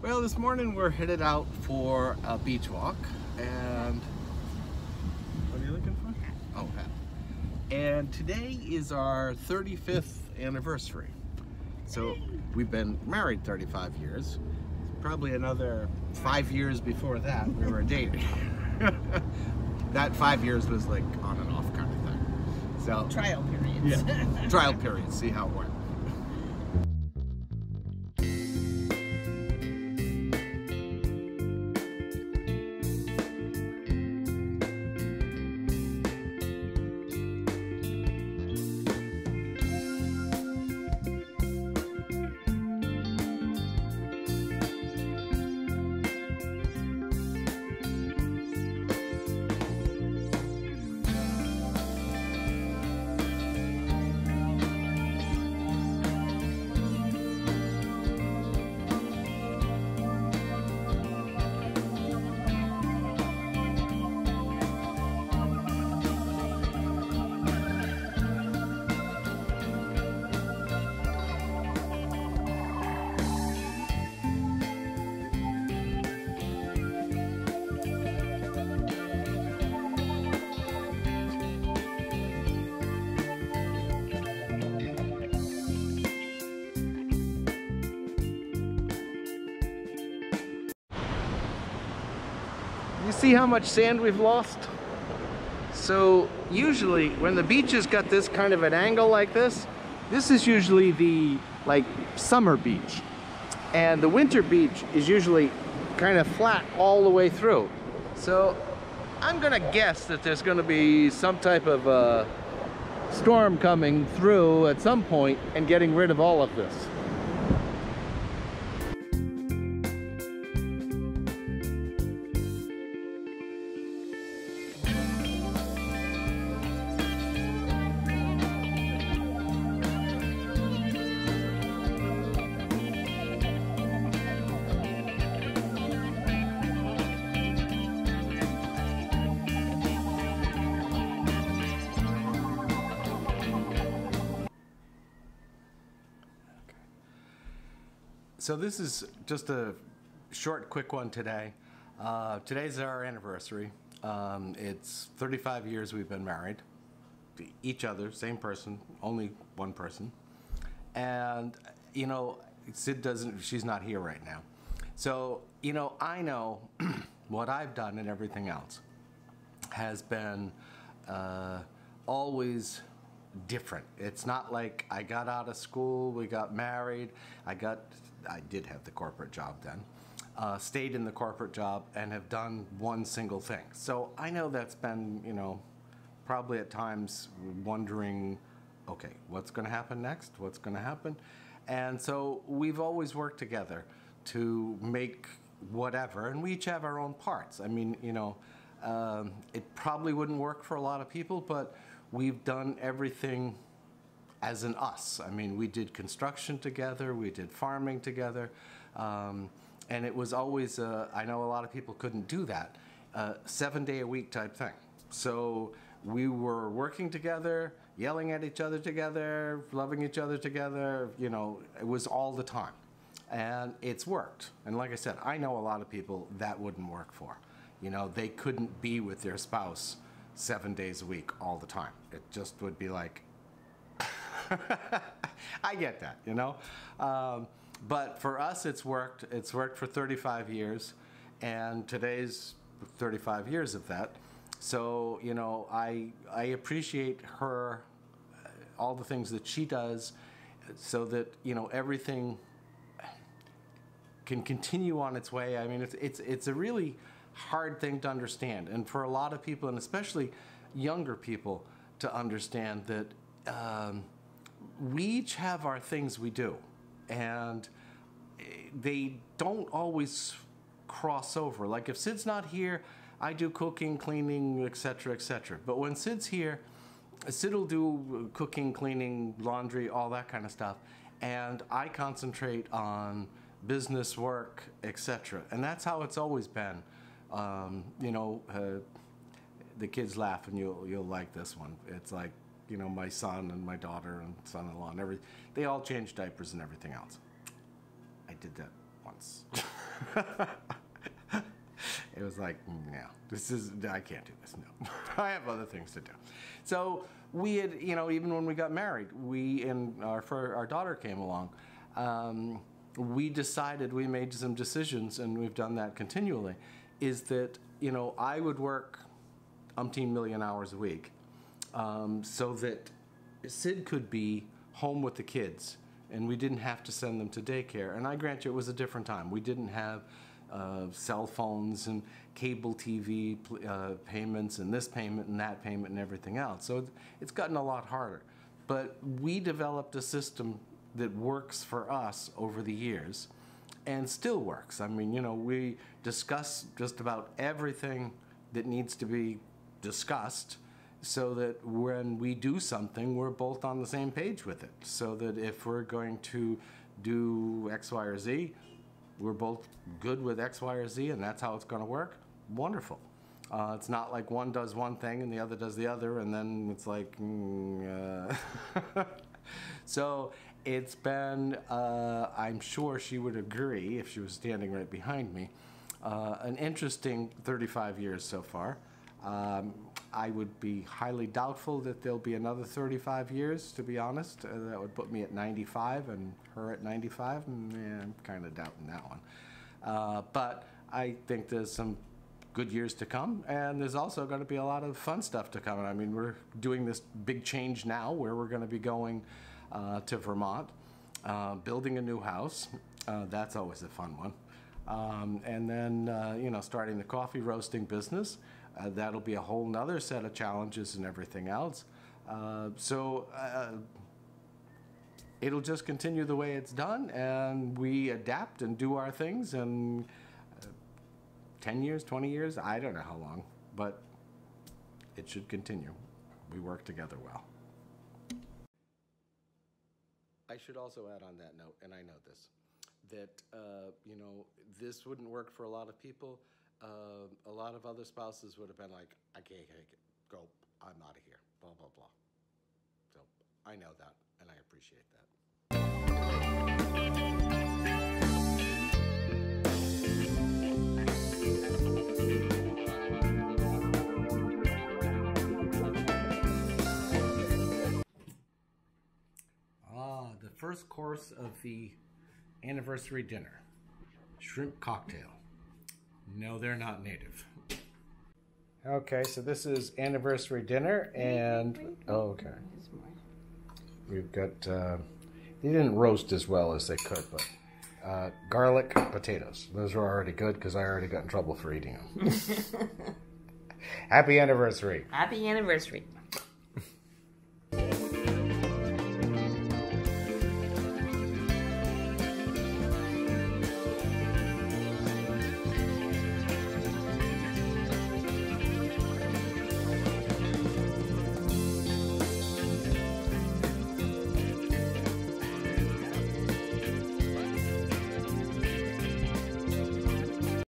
Well, this morning we're headed out for a beach walk, and what are you looking for? Oh, hat. And today is our 35th anniversary. So we've been married 35 years. Probably another 5 years before that we were dating. That 5 years was like on and off kind of thing. So trial periods. Yeah, trial periods. See how it went. You see how much sand we've lost? So usually when the beach has got this kind of an angle like this is usually the summer beach. And the winter beach is usually kind of flat all the way through. So I'm gonna guess that there's gonna be some type of storm coming through at some point and getting rid of all of this. So this is just a short, quick one today. Today's our anniversary. It's 35 years we've been married. Each other, same person, only one person. And, you know, she's not here right now. So, you know, I know what I've done and everything else has been always different. It's not like I got out of school, we got married, I did have the corporate job then, stayed in the corporate job and have done one single thing. So I know that's been, you know, probably at times wondering, okay, what's going to happen next? What's going to happen? And so we've always worked together to make whatever, and we each have our own parts. I mean, you know, it probably wouldn't work for a lot of people, but we've done everything as an us. I mean, we did construction together, we did farming together, and it was always, I know a lot of people couldn't do that, 7-day-a-week type thing. So we were working together, yelling at each other together, loving each other together, you know, it was all the time. And it's worked. And like I said, I know a lot of people that wouldn't work for. You know, they couldn't be with their spouse 7 days a week all the time. It just would be like, I get that, you know? But for us, it's worked. It's worked for 35 years, and today's 35 years of that. So, you know, I appreciate her, all the things that she does, so that, you know, everything can continue on its way. I mean, it's a really hard thing to understand, and for a lot of people, and especially younger people, to understand that we each have our things we do, and they don't always cross over. Like if Sid's not here, I do cooking, cleaning, etc., etc. But when Sid's here, Sid will do cooking, cleaning, laundry, all that kind of stuff, and I concentrate on business, work, etc. And that's how it's always been. You know, the kids laugh, and you'll like this one. It's like, you know, my son and my daughter and son-in-law and everything, they all change diapers and everything else. I did that once. It was like, no, I can't do this, no. I have other things to do. So we had, you know, even when we got married, our daughter came along, we made some decisions, and we've done that continually, is that, you know, I would work umpteen million hours a week, so that Sid could be home with the kids, and we didn't have to send them to daycare. And I grant you, it was a different time. We didn't have cell phones and cable TV payments and this payment and that payment and everything else. So it's gotten a lot harder. But we developed a system that works for us over the years and still works. I mean, you know, we discuss just about everything that needs to be discussed, so that when we do something, we're both on the same page with it. So that if we're going to do X, Y, or Z, we're both good with X, Y, or Z, and that's how it's going to work. Wonderful. It's not like one does one thing and the other does the other, and then it's like, So it's been, I'm sure she would agree if she was standing right behind me, an interesting 35 years so far. I would be highly doubtful that there'll be another 35 years, to be honest. That would put me at 95 and her at 95. Yeah, I'm kind of doubting that one. But I think there's some good years to come, and there's also going to be a lot of fun stuff to come. I mean, we're doing this big change now where we're going to be going to Vermont, building a new house. That's always a fun one. And then, you know, starting the coffee roasting business. That'll be a whole nother set of challenges and everything else. So it'll just continue the way it's done, and we adapt and do our things, and 10 years, 20 years, I don't know how long, but it should continue. We work together well. I should also add on that note, and I know this, that, you know, this wouldn't work for a lot of people. A lot of other spouses would have been like, I can't take it, go, I'm out of here, blah, blah, blah. So I know that, and I appreciate that. The first course of the anniversary dinner, shrimp cocktail. No, they're not native. Okay, so this is anniversary dinner, and oh, okay. We've got, they didn't roast as well as they could, but garlic potatoes. Those are already good because I already got in trouble for eating them. Happy anniversary. Happy anniversary.